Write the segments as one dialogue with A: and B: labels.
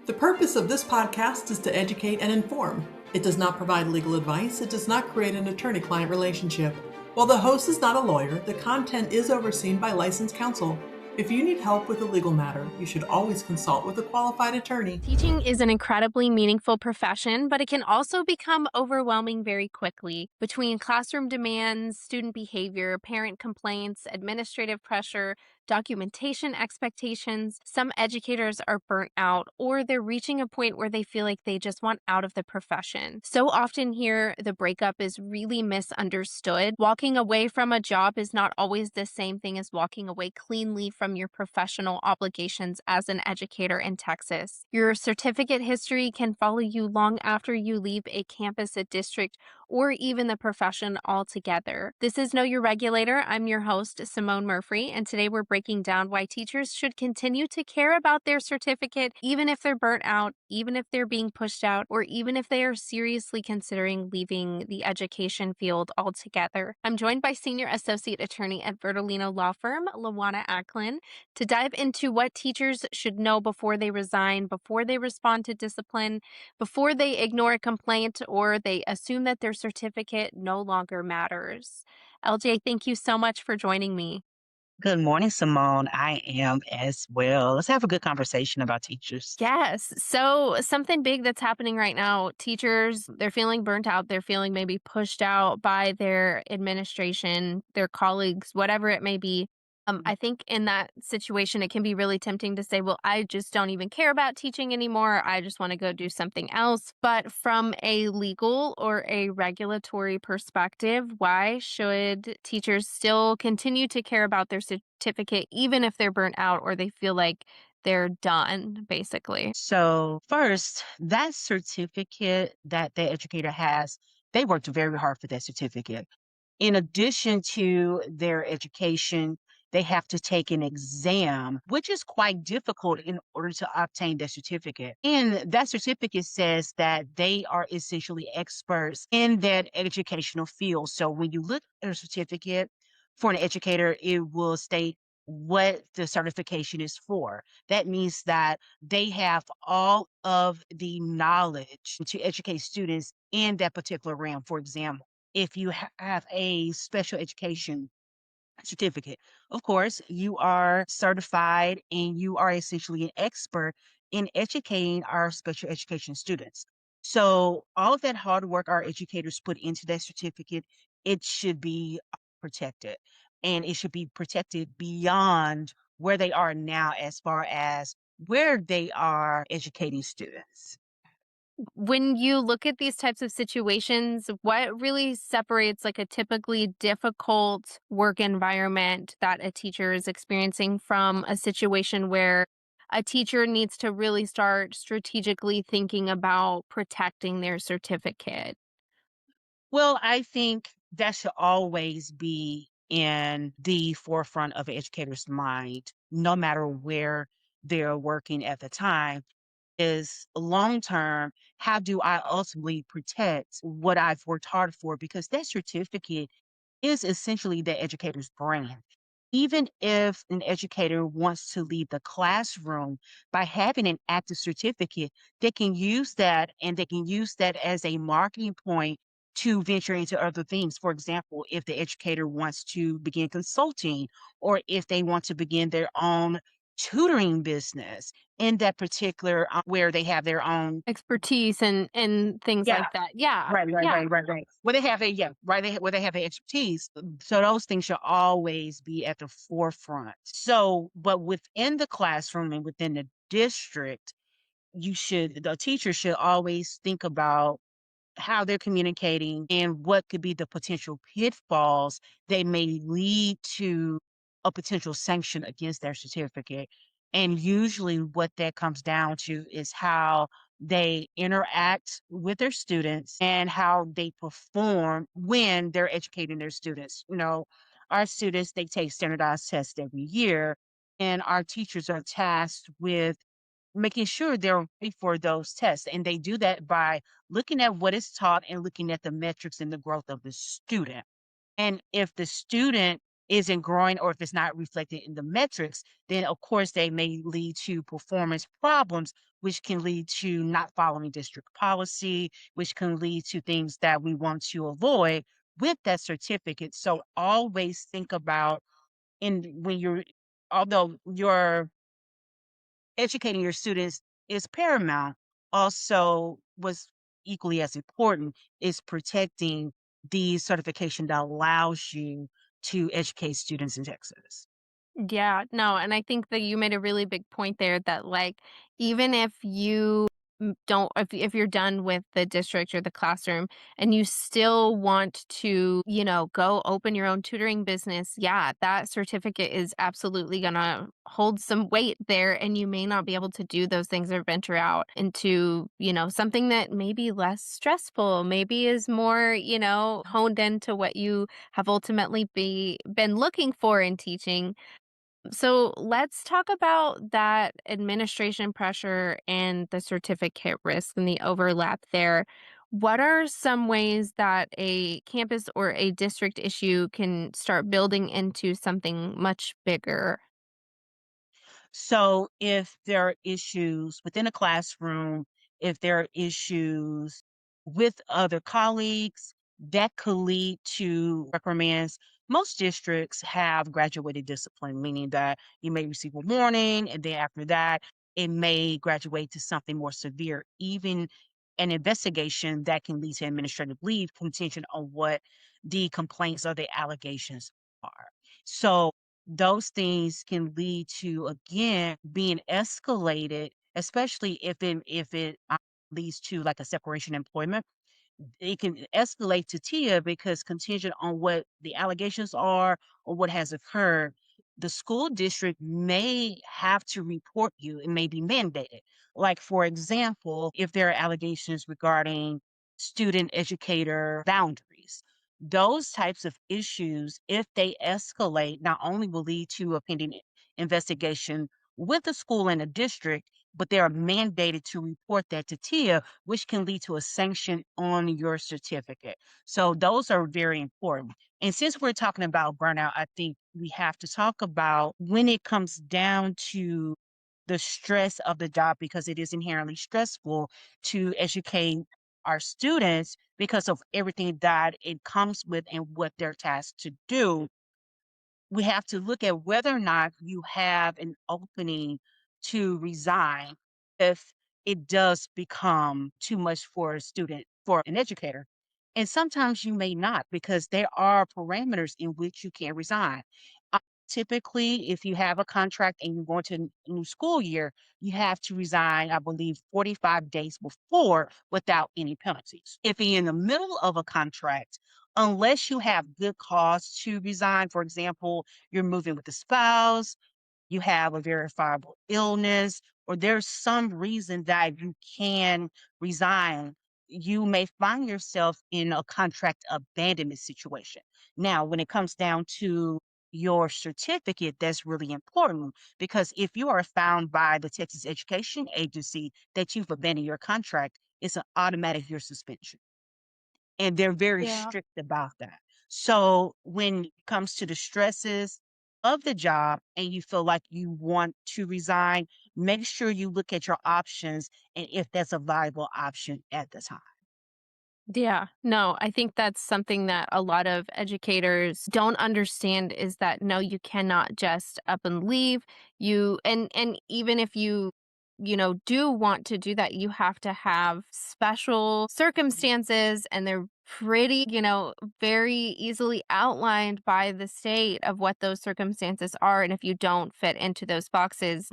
A: The purpose of this podcast is to educate and inform. It does not provide legal advice. It does not create an attorney-client relationship. While the host is not a lawyer, the content is overseen by licensed counsel. If you need help with a legal matter, you should always consult with a qualified attorney.
B: Teaching is an incredibly meaningful profession, but it can also become overwhelming very quickly. Between classroom demands, student behavior, parent complaints, administrative pressure, documentation expectations, some educators are burnt out or they're reaching a point where they feel like they just want out of the profession. So often here, the breakup is really misunderstood. Walking away from a job is not always the same thing as walking away cleanly from your professional obligations as an educator in Texas. Your certificate history can follow you long after you leave a campus, a district, or even the profession altogether. This is Know Your Regulator. I'm your host, Cimone Murphree, and today we're breaking down why teachers should continue to care about their certificate, even if they're burnt out, even if they're being pushed out, or even if they are seriously considering leaving the education field altogether. I'm joined by Senior Associate Attorney at Bertolino Law Firm, LaJuana Acklin, to dive into what teachers should know before they resign, before they respond to discipline, before they ignore a complaint, or they assume that their certificate no longer matters. LJ, thank you so much for joining me.
C: Good morning, Simone. I am as well. Let's have a good conversation about teachers.
B: Yes. So, something big that's happening right now, teachers, they're feeling burnt out. They're feeling maybe pushed out by their administration, their colleagues, whatever it may be. I think in that situation, it can be really tempting to say, well, I just don't even care about teaching anymore. I just want to go do something else. But from a legal or a regulatory perspective, why should teachers still continue to care about their certificate, even if they're burnt out or they feel like they're done, basically?
C: So, first, that certificate that the educator has, they worked very hard for that certificate. In addition to their education, they have to take an exam, which is quite difficult in order to obtain that certificate. And that certificate says that they are essentially experts in that educational field. So when you look at a certificate for an educator, it will state what the certification is for. That means that they have all of the knowledge to educate students in that particular realm. For example, if you have a special education certificate, of course, you are certified and you are essentially an expert in educating our special education students. So, all of that hard work our educators put into that certificate, it should be protected. And it should be protected beyond where they are now, as far as where they are educating students.
B: When you look at these types of situations, what really separates like a typically difficult work environment that a teacher is experiencing from a situation where a teacher needs to really start strategically thinking about protecting their certificate?
C: Well, I think that should always be in the forefront of an educator's mind, no matter where they're working at the time, is long term, how do I ultimately protect what I've worked hard for? Because that certificate is essentially the educator's brand. Even if an educator wants to leave the classroom, by having an active certificate, they can use that and they can use that as a marketing point to venture into other things. For example, if the educator wants to begin consulting or if they want to begin their own tutoring business in that particular where they have their own.
B: Expertise and things
C: Yeah.
B: like that. Yeah. Yeah.
C: Right. Where they have a yeah, right, where they have the expertise, so those things should always be at the forefront. So, but within the classroom and within the district, the teacher should always think about how they're communicating and what could be the potential pitfalls they may lead to a potential sanction against their certificate. And usually, what that comes down to is how they interact with their students and how they perform when they're educating their students. Our students, they take standardized tests every year, and our teachers are tasked with making sure they're ready for those tests. And they do that by looking at what is taught and looking at the metrics and the growth of the student. And if the student isn't growing or if it's not reflected in the metrics, then of course they may lead to performance problems, which can lead to not following district policy, which can lead to things that we want to avoid with that certificate. So always think about although you're educating your students is paramount, also was equally as important is protecting the certification that allows you to educate students in Texas.
B: Yeah, no, and I think that you made a really big point there that like even if you don't if you're done with the district or the classroom and you still want to, go open your own tutoring business, yeah, that certificate is absolutely going to hold some weight there and you may not be able to do those things or venture out into, something that may be less stressful, maybe is more, honed into what you have ultimately been looking for in teaching. So let's talk about that administration pressure and the certificate risk and the overlap there. What are some ways that a campus or a district issue can start building into something much bigger?
C: So if there are issues within a classroom, if there are issues with other colleagues, that could lead to reprimands. Most districts have graduated discipline, meaning that you may receive a warning, and then after that, it may graduate to something more severe, even an investigation that can lead to administrative leave, contingent on what the complaints or the allegations are. So those things can lead to, again, being escalated, especially if it leads to, like, a separation employment. It can escalate to TIA because contingent on what the allegations are or what has occurred, the school district may have to report you. It may be mandated. Like, for example, if there are allegations regarding student educator boundaries, those types of issues, if they escalate, not only will lead to a pending investigation with the school and the district, but they are mandated to report that to TIA, which can lead to a sanction on your certificate. So those are very important. And since we're talking about burnout, I think we have to talk about when it comes down to the stress of the job, because it is inherently stressful to educate our students because of everything that it comes with and what they're tasked to do. We have to look at whether or not you have an opening to resign if it does become too much for a student, for an educator. And sometimes you may not, because there are parameters in which you can resign. Uh, Typically, if you have a contract and you're going to a new school year, you have to resign, I believe, 45 days before without any penalties. If you're in the middle of a contract, unless you have good cause to resign, for example, you're moving with a spouse, you have a verifiable illness, or there's some reason that you can resign, you may find yourself in a contract abandonment situation. Now, when it comes down to your certificate, that's really important because if you are found by the Texas Education Agency that you've abandoned your contract, it's an automatic your suspension. And they're very
B: Yeah.
C: strict about that. So when it comes to the stresses of the job and you feel like you want to resign, make sure you look at your options and if that's a viable option at the time.
B: Yeah, no, I think that's something that a lot of educators don't understand is that no, you cannot just up and leave. And even if you do want to do that, you have to have special circumstances and they're pretty, very easily outlined by the state of what those circumstances are. And if you don't fit into those boxes,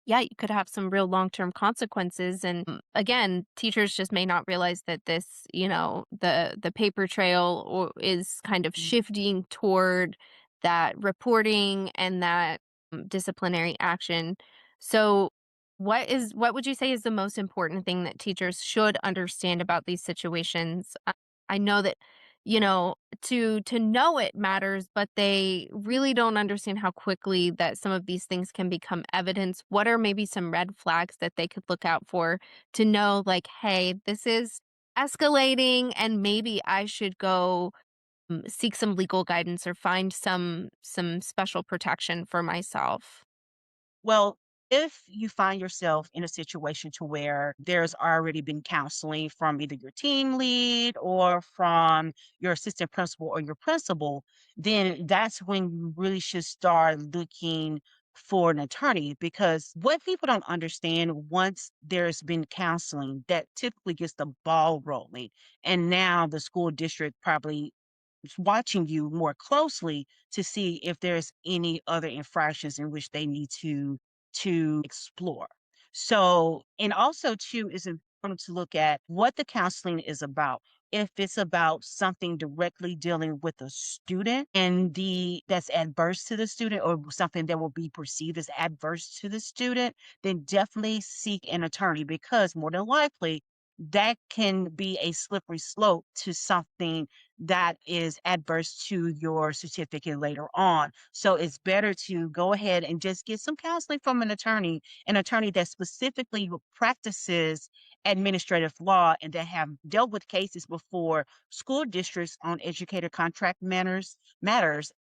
B: yeah, you could have some real long-term consequences. And again, teachers just may not realize that this, the paper trail is kind of
C: Mhm.
B: shifting toward that reporting and that disciplinary action. So, what would you say is the most important thing that teachers should understand about these situations? I know that to know it matters, but they really don't understand how quickly that some of these things can become evidence. What are maybe some red flags that they could look out for to know, like, hey, this is escalating and maybe I should go seek some legal guidance or find some special protection for myself?
C: Well, if you find yourself in a situation to where there's already been counseling from either your team lead or from your assistant principal or your principal, then that's when you really should start looking for an attorney, because what people don't understand, once there's been counseling, that typically gets the ball rolling. And now the school district probably is watching you more closely to see if there's any other infractions in which they need to explore. So, and also too, is important to look at what the counseling is about. If it's about something directly dealing with a student and the that's adverse to the student, or something that will be perceived as adverse to the student, then definitely seek an attorney, because more than likely that can be a slippery slope to something that is adverse to your certificate later on. So it's better to go ahead and just get some counseling from an attorney that specifically practices administrative law and that have dealt with cases before school districts on educator contract matters,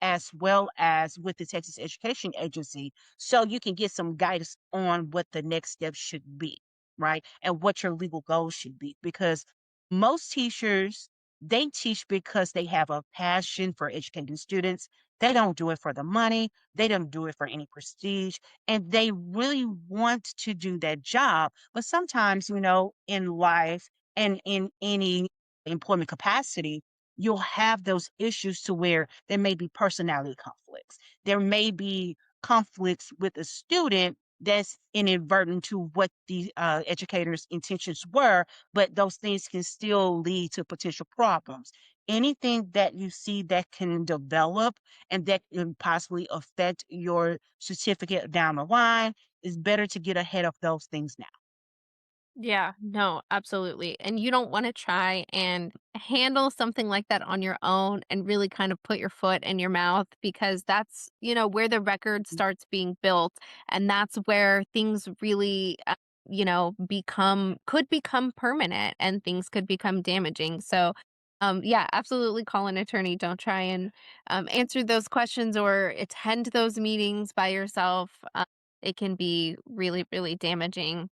C: as well as with the Texas Education Agency. So you can get some guidance on what the next steps should be, right? And what your legal goals should be. Because most teachers, they teach because they have a passion for educating students. They don't do it for the money. They don't do it for any prestige. And they really want to do that job. But sometimes, in life and in any employment capacity, you'll have those issues to where there may be personality conflicts. There may be conflicts with a student that's inadvertent to what the educator's intentions were, but those things can still lead to potential problems. Anything that you see that can develop and that can possibly affect your certificate down the line, is better to get ahead of those things now.
B: Yeah, no, absolutely. And you don't want to try and handle something like that on your own and really kind of put your foot in your mouth, because that's, where the record starts being built. And that's where things really, could become permanent and things could become damaging. So, yeah, absolutely call an attorney. Don't try and answer those questions or attend those meetings by yourself. It can be really, really damaging.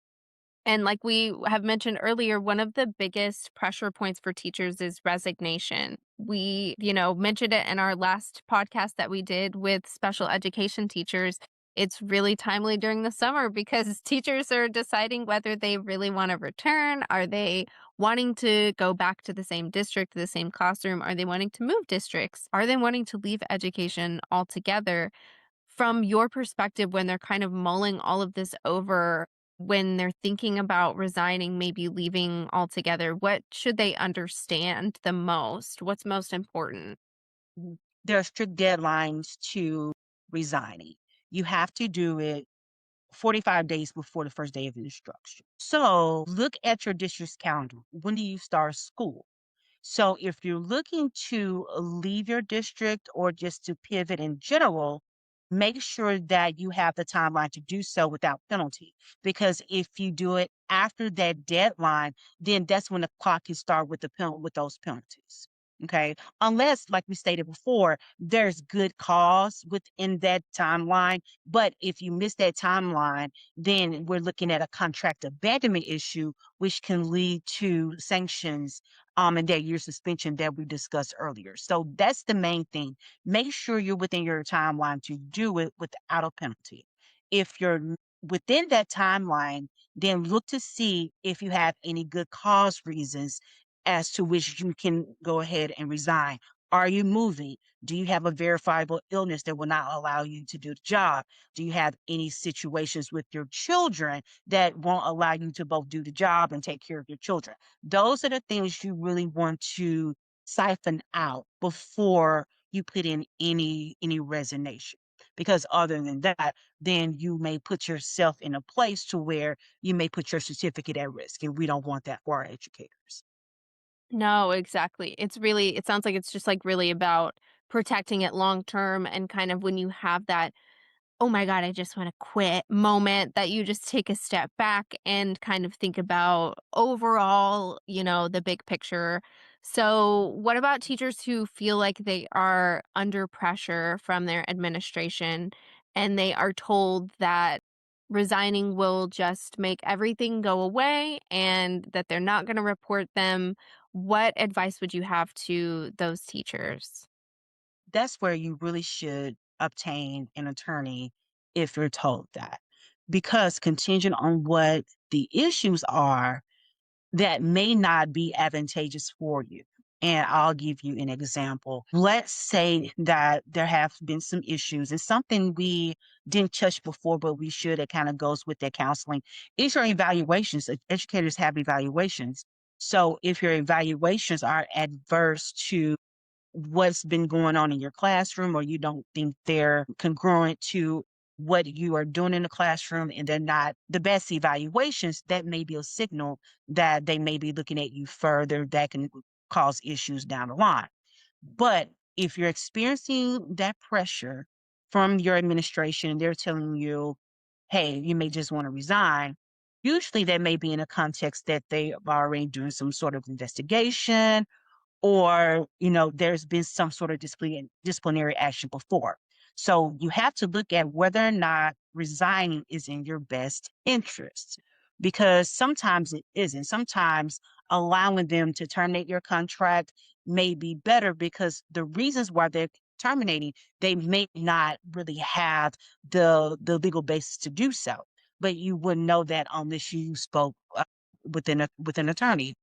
B: And like we have mentioned earlier, one of the biggest pressure points for teachers is resignation. We, mentioned it in our last podcast that we did with special education teachers. It's really timely during the summer because teachers are deciding whether they really want to return. Are they wanting to go back to the same district, the same classroom? Are they wanting to move districts? Are they wanting to leave education altogether? From your perspective, when they're kind of mulling all of this over, when they're thinking about resigning, maybe leaving altogether, what should they understand the most? What's most important?
C: Mhm. There are strict deadlines to resigning. You have to do it 45 days before the first day of instruction. So look at your district's calendar. When do you start school? So if you're looking to leave your district or just to pivot in general, make sure that you have the timeline to do so without penalty. Because if you do it after that deadline, then that's when the clock can start with with those penalties. Okay. Unless, like we stated before, there's good cause within that timeline. But if you miss that timeline, then we're looking at a contract abandonment issue, which can lead to sanctions and that year suspension that we discussed earlier. So that's the main thing. Make sure you're within your timeline to do it without a penalty. If you're within that timeline, then look to see if you have any good cause reasons as to which you can go ahead and resign. Are you moving? Do you have a verifiable illness that will not allow you to do the job? Do you have any situations with your children that won't allow you to both do the job and take care of your children? Those are the things you really want to siphon out before you put in any resignation. Because other than that, then you may put yourself in a place to where you may put your certificate at risk, and we don't want that for our educators.
B: No, exactly. It sounds like it's just like really about protecting it long term and kind of when you have that oh my God, I just want to quit moment that you just take a step back and kind of think about overall, the big picture. So, what about teachers who feel like they are under pressure from their administration and they are told that resigning will just make everything go away and that they're not going to report them? What advice would you have to those teachers?
C: That's where you really should obtain an attorney if you're told that. Because contingent on what the issues are, that may not be advantageous for you. And I'll give you an example. Let's say that there have been some issues. It's something we didn't touch before, but we should. It kind of goes with their counseling. Is your evaluations. Educators have evaluations. So if your evaluations are adverse to what's been going on in your classroom, or you don't think they're congruent to what you are doing in the classroom, and they're not the best evaluations, that may be a signal that they may be looking at you further, that can cause issues down the line. But if you're experiencing that pressure from your administration and they're telling you, hey, you may just want to resign, usually that may be in a context that they are already doing some sort of investigation, or there's been some sort of disciplinary action before. So you have to look at whether or not resigning is in your best interest, because sometimes it isn't. Sometimes allowing them to terminate your contract may be better, because the reasons why they're terminating, they may not really have the legal basis to do so, but you wouldn't know that unless you spoke with an attorney.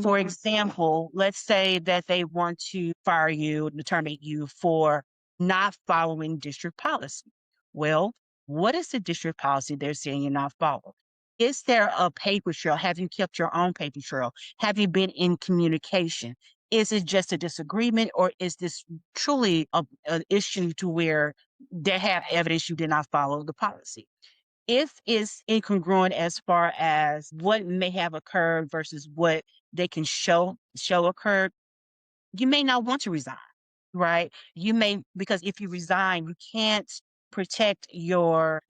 C: For
B: Mhm.
C: example, let's say that they want to fire you, to terminate you for not following district policy. Well, what is the district policy they're saying you're not following? Is there a paper trail? Have you kept your own paper trail? Have you been in communication? Is it just a disagreement, or is this truly an issue to where they have evidence you did not follow the policy? If it's incongruent as far as what may have occurred versus what they can show occurred, you may not want to resign, right? You may, because if you resign, you can't protect your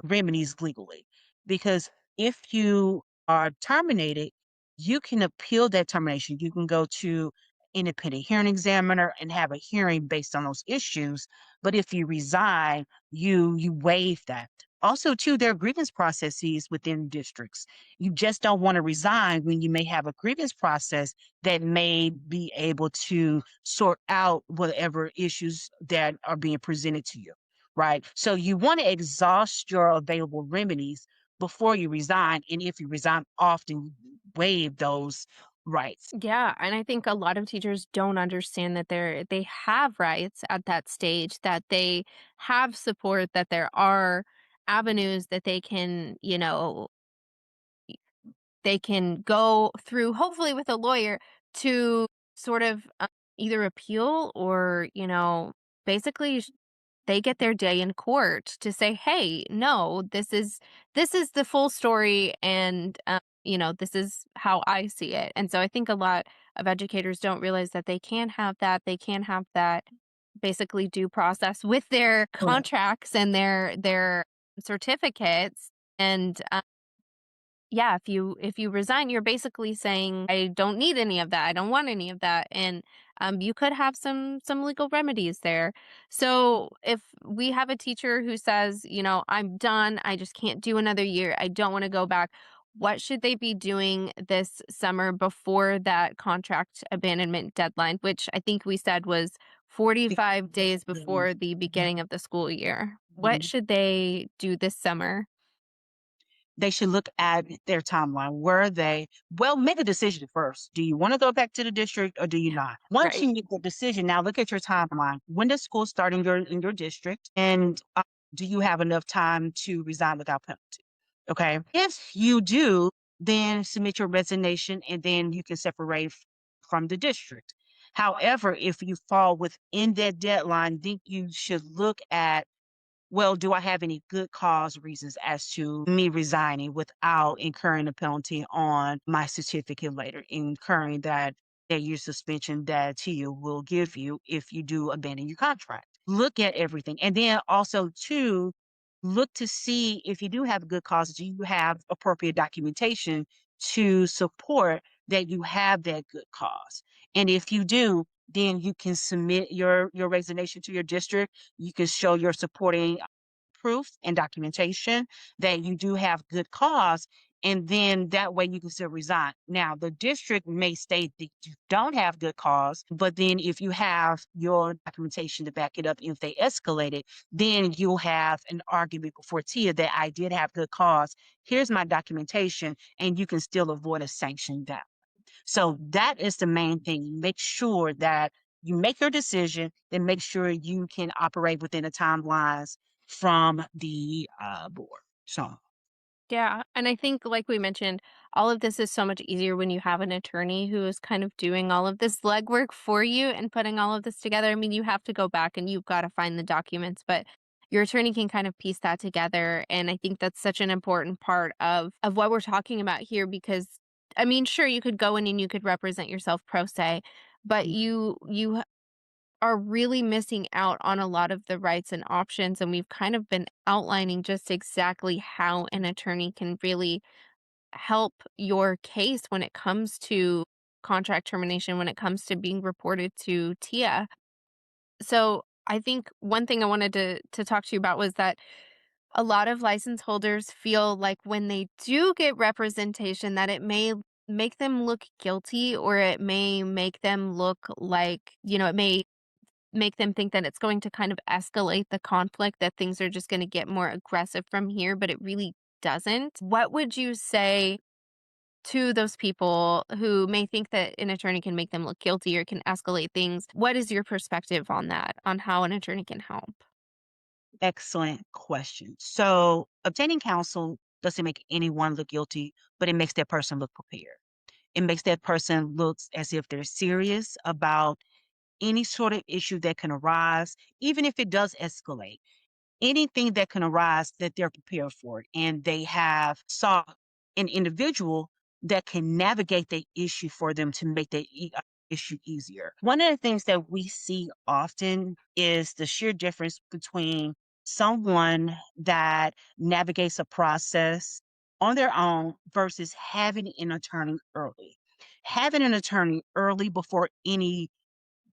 C: remedies legally. Because if you are terminated, you can appeal that termination. You can go to independent hearing examiner and have a hearing based on those issues. But if you resign, you waive that. Also, too, there are grievance processes within districts. You just don't want to resign when you may have a grievance process that may be able to sort out whatever issues that are being presented to you, right? So you want to exhaust your available remedies before you resign. And if you resign, often waive those rights.
B: Yeah, and I think a lot of teachers don't understand that they have rights at that stage, that they have support, that there are avenues that they can go through, hopefully with a lawyer, to sort of either appeal or, basically they get their day in court to say, "Hey, no, this is the full story, and this is how I see it." And so I think a lot of educators don't realize that they can have that. They can have that basically due process with their
C: Correct.
B: contracts and their certificates. And yeah, if you resign, you're basically saying, "I don't need any of that. I don't want any of that." And you could have some legal remedies there. So if we have a teacher who says, "I'm done. I just can't do another year. I don't want to go back." What should they be doing this summer before that contract abandonment deadline, which I think we said was 45 days before the beginning of the school year? What
C: Mhm.
B: should they do this summer?
C: They should look at their timeline. Where they Well, make a decision first. Do you want to go back to the district, or do you not? Once
B: Right.
C: you make the decision, now look at your timeline. When does school start in your district? And do you have enough time to resign without penalty? Okay. If you do, then submit your resignation, and then you can separate from the district. However, if you fall within that deadline, then you should look at, well, do I have any good cause reasons as to me resigning without incurring a penalty on my certificate later, incurring that year suspension that TU will give you if you do abandon your contract. Look at everything. And then also too, look to see if you do have a good cause, do you have appropriate documentation to support that you have that good cause? And if you do, then you can submit your resignation to your district. You can show your supporting proof and documentation that you do have good cause, and then that way you can still resign. Now, the district may state that you don't have good cause, but then if you have your documentation to back it up, if they escalate it, then you'll have an argument before TIA that I did have good cause. Here's my documentation, and you can still avoid a sanction down. So that is the main thing. Make sure that you make your decision, then make sure you can operate within the timelines from the board. So,
B: Yeah, and I think like we mentioned, all of this is so much easier when you have an attorney who is kind of doing all of this legwork for you and putting all of this together. I mean, you have to go back and you've got to find the documents, but your attorney can kind of piece that together, and I think that's such an important part of what we're talking about here because I mean, sure, you could go in and you could represent yourself pro se, but
C: mm,
B: you are really missing out on a lot of the rights and options, and we've kind of been outlining just exactly how an attorney can really help your case when it comes to contract termination, when it comes to being reported to TIA. So, I think one thing I wanted to talk to you about was that a lot of license holders feel like when they do get representation that it may make them look guilty or it may make them look like, it may make them think that it's going to kind of escalate the conflict, that things are just gonna get more aggressive from here, but it really doesn't. What would you say to those people who may think that an attorney can make them look guilty or can escalate things? What is your perspective on that, on how an attorney can help?
C: excellent question. So, obtaining counsel doesn't make anyone look guilty, but it makes that person look prepared. It makes that person look as if they're serious about any sort of issue that can arise, even if it does escalate. Anything that can arise that they're prepared for it, and they have sought an individual that can navigate the issue for them to make the issue easier. One of the things that we see often is the sheer difference between someone that navigates a process on their own versus having an attorney early. Having an attorney early before any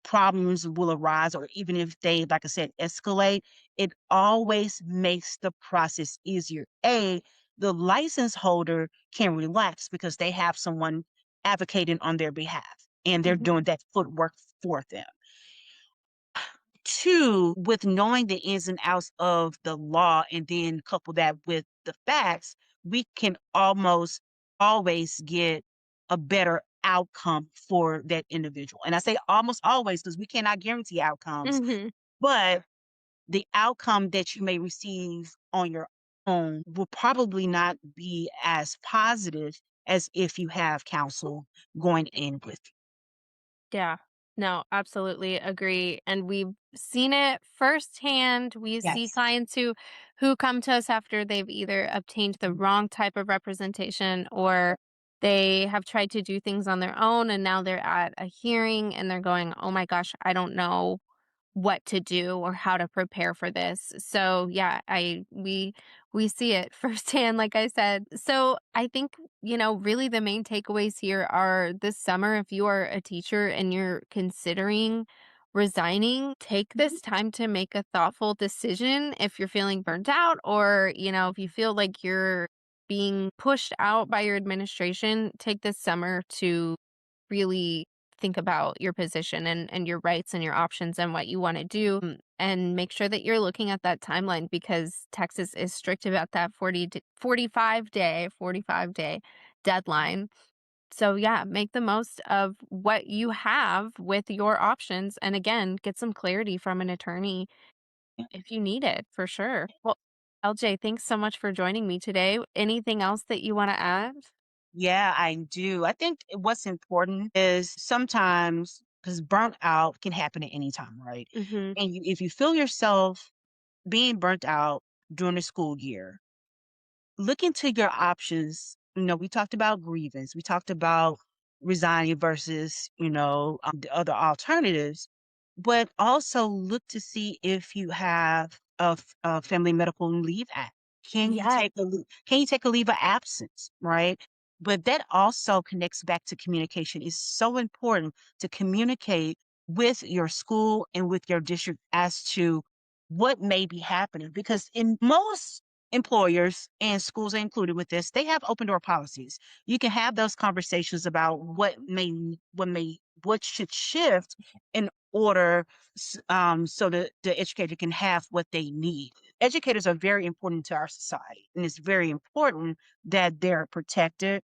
C: problems will arise, or even if they, like I said, escalate, it always makes the process easier. The license holder can relax because they have someone advocating on their behalf and they're
B: Mhm.
C: doing that footwork for them. Two, with knowing the ins and outs of the law and then couple that with the facts, we can almost always get a better outcome for that individual. And I say almost always because we cannot guarantee outcomes,
B: Mhm.
C: but the outcome that you may receive on your own will probably not be as positive as if you have counsel going in with you.
B: Yeah. No, absolutely agree. And we've seen it firsthand. We see
C: Yes.
B: clients who come to us after they've either obtained the wrong type of representation or they have tried to do things on their own and now they're at a hearing and they're going, "Oh my gosh, I don't know what to do or how to prepare for this." So yeah, we see it firsthand, like I said. So I think, really the main takeaways here are this summer, if you are a teacher and you're considering resigning, take
C: Mhm.
B: this time to make a thoughtful decision if you're feeling burnt out or, if you feel like you're being pushed out by your administration, take this summer to really think about your position and your rights and your options and what you want to do and make sure that you're looking at that timeline because Texas is strict about that 45 day deadline. So yeah, make the most of what you have with your options and again, get some clarity from an attorney if you need it for sure. Well, LJ, thanks so much for joining me today. Anything else that you want to add?
C: Yeah, I do. I think what's important is sometimes because burnt out can happen at any time, right?
B: Mhm.
C: And if you feel yourself being burnt out during the school year, look into your options. We talked about grievance, we talked about resigning versus, the other alternatives. but also look to see if you have a Family Medical Leave Act.
B: Yes.
C: Can you take a leave of absence, right? But that also connects back to communication. It's so important to communicate with your school and with your district as to what may be happening, because in most employers, and schools are included with this, they have open door policies. You can have those conversations about what should shift in order so that the educator can have what they need. Educators are very important to our society, and it's very important that they're protected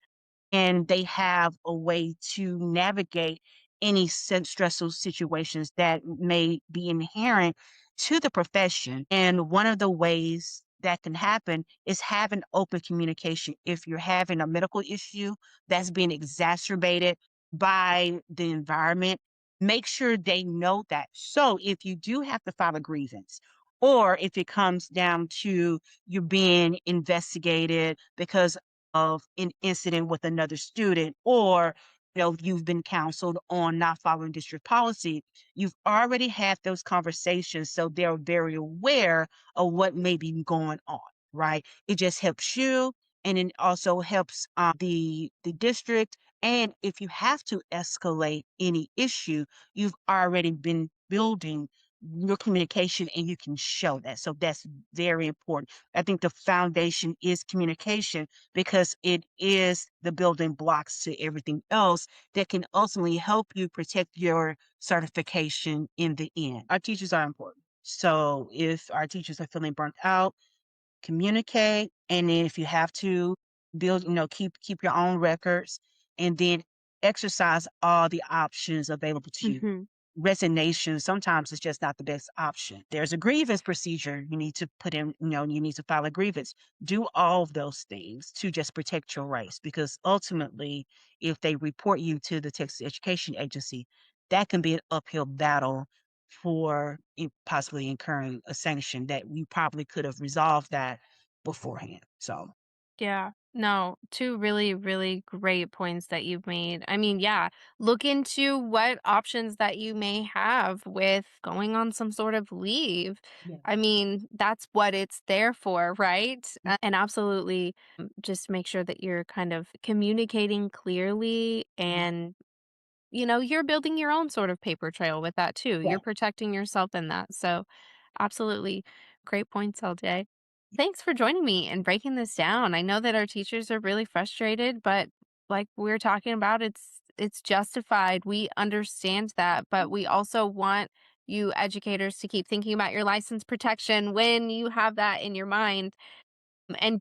C: and they have a way to navigate any stressful situations that may be inherent to the profession. And one of the ways that can happen is having open communication. If you're having a medical issue that's being exacerbated by the environment, make sure they know that. So if you do have to file a grievance, or if it comes down to you being investigated because of an incident with another student, or you've been counseled on not following district policy, you've already had those conversations, so they're very aware of what may be going on, right? It just helps you, and it also helps the district. And if you have to escalate any issue, you've already been building your communication and you can show that. So that's very important. I think the foundation is communication, because it is the building blocks to everything else that can ultimately help you protect your certification in the end. Our teachers are important. So if our teachers are feeling burnt out, communicate. And then if you have to build, keep your own records, and then exercise all the options available to you.
B: Hmm.
C: Resignation sometimes is just not the best option. There's a grievance procedure you need to put in, you need to file a grievance. Do all of those things to just protect your rights, because ultimately, if they report you to the Texas Education Agency, that can be an uphill battle for possibly incurring a sanction that you probably could have resolved that beforehand. So,
B: Yeah. No, two really, really great points that you've made. I mean, yeah, look into what options that you may have with going on some sort of leave.
C: yeah.
B: I mean, that's what it's there for, right? And absolutely just make sure that you're kind of communicating clearly, and you're building your own sort of paper trail with that too.
C: Yeah.
B: You're protecting yourself in that. So, absolutely great points, LJ. Thanks for joining me and breaking this down. I know that our teachers are really frustrated, but like we are talking about, it's justified. We understand that, but we also want you educators to keep thinking about your license protection when you have that in your mind, and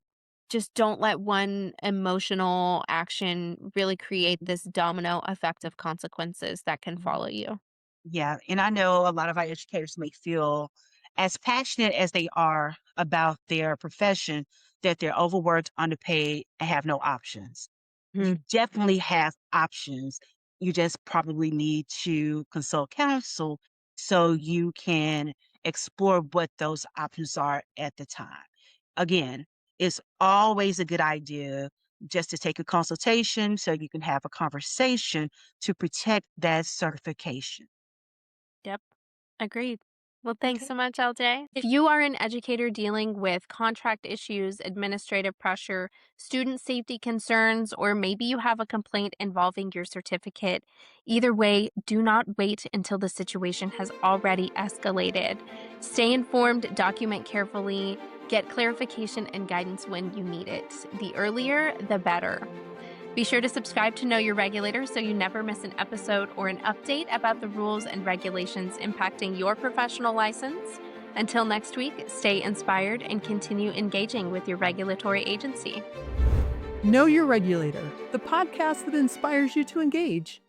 B: just don't let one emotional action really create this domino effect of consequences that can follow you.
C: Yeah, and I know a lot of our educators may feel as passionate as they are about their profession, that they're overworked, underpaid, and have no options.
B: Mhm.
C: You definitely have options. You just probably need to consult counsel so you can explore what those options are at the time. Again, it's always a good idea just to take a consultation so you can have a conversation to protect that certification.
B: Yep. Agreed. Well, thanks
C: Okay.
B: so much, LJ. If you are an educator dealing with contract issues, administrative pressure, student safety concerns, or maybe you have a complaint involving your certificate, either way, do not wait until the situation has already escalated. Stay informed, document carefully, get clarification and guidance when you need it. The earlier, the better. Be sure to subscribe to Know Your Regulator so you never miss an episode or an update about the rules and regulations impacting your professional license. Until next week, stay inspired and continue engaging with your regulatory agency.
A: Know Your Regulator, the podcast that inspires you to engage.